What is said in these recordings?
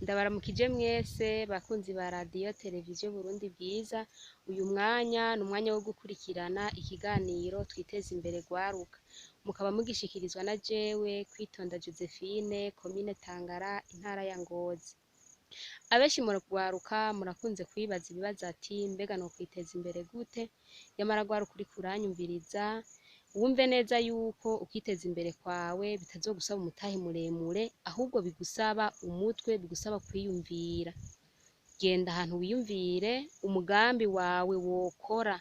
Ndabaramukije mwese bakunzi ba radiyo televiziyo Burundi bwiza. Uyu mwanya ni umwanya wo gukurikirana ikiganiro twiteze imbere gwaruka, mukaba mugishikirizwa na jewe Kwitonda Josephine, komine Tangara, intara ya Ngozi. Abenshi mu gwaruka murakunze kwibaza ibibazo ati mbega no kwiteza imbere gute? Nyamara gwaruka uriko uranyumviriza wumve neza yuko ukiteza imbere kwawe bitazogusaba umutahe muremure, ahubwo bigusaba umutwe, bigusaba kwiyumvira. Genda ahantu wiyumvire umugambi wawe wokora.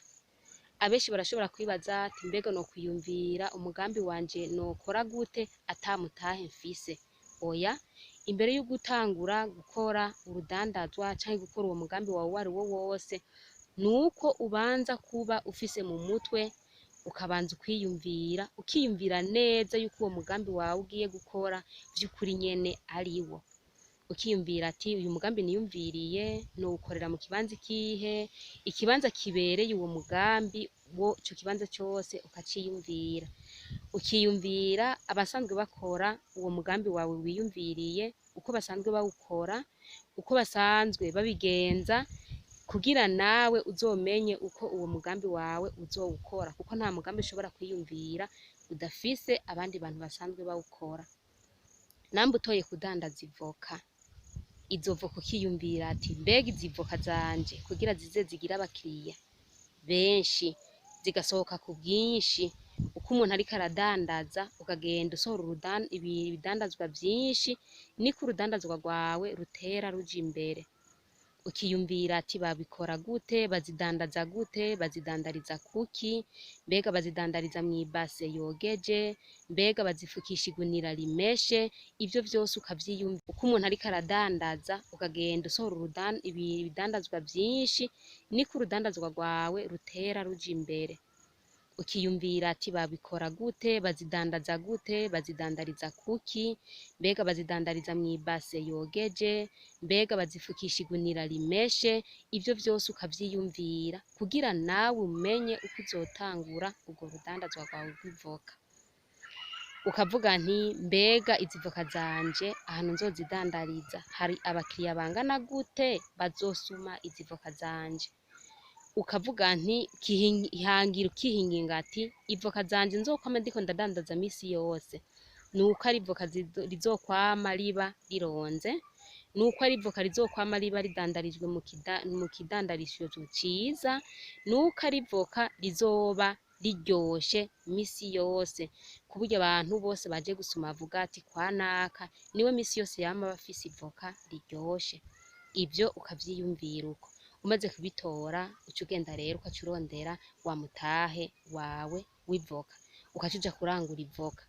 Abenshi barashobora kwibaza ati mbega no kwiyumvira umugambi wanje nokora gute atamutahe mfise? Oya, imbere yo gutangura gukora urudandazwa canke gukora uwo mugambi wawe wari wo wose, nuko ubanza kuba ufise mu mutwe, ukabanza ukiyumvira, ukiyumvira neza yuko uwo mugambi wawe ugiye gukora vy'ukuri nyene ari wo. Ukiyumvira ati uyu mugambi niyumviriye nowukorera mu kibanza ikihe, ikibanza kibereye uwo mugambi wo, ico kibanza cose ukaciyumvira. Ukiyumvira abasanzwe bakora uwo mugambi wawe wiyumviriye, uko basanzwe bawukora, uko basanzwe babigenza, kugira nawe uzomenye uko uwo mugambi wawe uzowukora, kuko nta mugambi ushobora kwiyumvira udafise abandi bantu basanzwe bawukora. Namba utoye kudandaza ivoka, izo voka ukiyumvira ati mbega izi voka zanje kugira zize zigira abakiriya benshi, zigasohoka ku bwinshi, uko umuntu ariko aradandaza ukagenda usohora ibidandazwa vyinshi, niko urudandazwa rwawe rutera ruja imbere. Ukiyumvira ati babikora gute, bazidandaza gute, bazidandariza kuki, mbega bazidandariza mw'ibase yogeje, mbega bazifukisha igunira rimeshe. Ivyo vyose ukavyiyumvira uko umuntu ariko aradandaza, ukagenda usohora ibidandazwa vyinshi, niko urudandazwa rwawe rutera ruja imbere. Ukiyumvira ati babikora gute, bazidandaza gute, bazidandariza kuki, mbega bazidandariza mw'ibase yogeje, mbega bazifukisha igunira rimeshe. Ivyo vyose ukavyiyumvira kugira nawe umenye uko uzotangura urwo rudandazwa rwawe rw'ivoka. Ukavuga nti mbega izi voka zanje ahantu nzozidandariza hari abakiriya bangana gute bazosuma izi voka zanje? Ukavuga nti ukihinginga ati ivoka zanje nzokwama ndiko ndadandaza misi yose, nuko ari ivoka rizokwama riba rironze, nuko ari ivoka rizokwama riba ridandarijwe mu kidandarisho ciza, nuko ari ivoka rizoba riryoshe misi yose, ku buryo abantu bose baje gusuma bavuga ati kwa naka niwe misi yose yama bafise ivoka riryoshe. Ivyo ukavyiyumvira uko. Umaze kubitora uca ugenda rero ukaca urondera wa mutahe wawe w'ivoka, ukaca uja kurangura ivoka.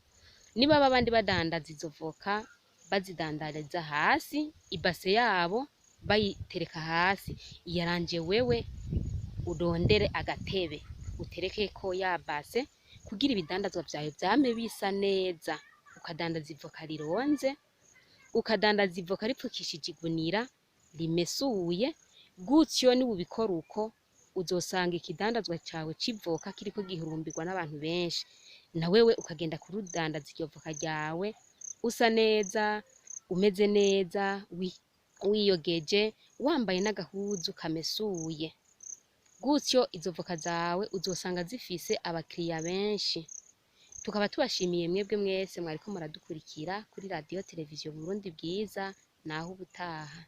Niba abandi badandaza izo voka bazidandariza hasi, ibase yabo bayitereka hasi, iyaranje wewe urondere agatebe uterekeko ya base, kugira ibidandazwa vyawe vyame bisa neza. Ukadandaza ivoka rironze, ukadandaza ivoka ripfukishije igunira rimesuye. Gutyo niba ubikora uko, uzosanga ikidandazwa cawe c'ivoka kiriko gihurumbirwa n'abantu benshi, na wewe ukagenda kurudandaza iryo voka ryawe usa neza, umeze neza, wiyogeje, wambaye n'agahuzu kamesuye. Gutyo izo voka zawe uzosanga zifise abakiriya benshi. Tukaba tubashimiye mwebwe mwese mwariko muradukurikira kuri radiyo televiziyo Burundi bwiza, naho ubutaha.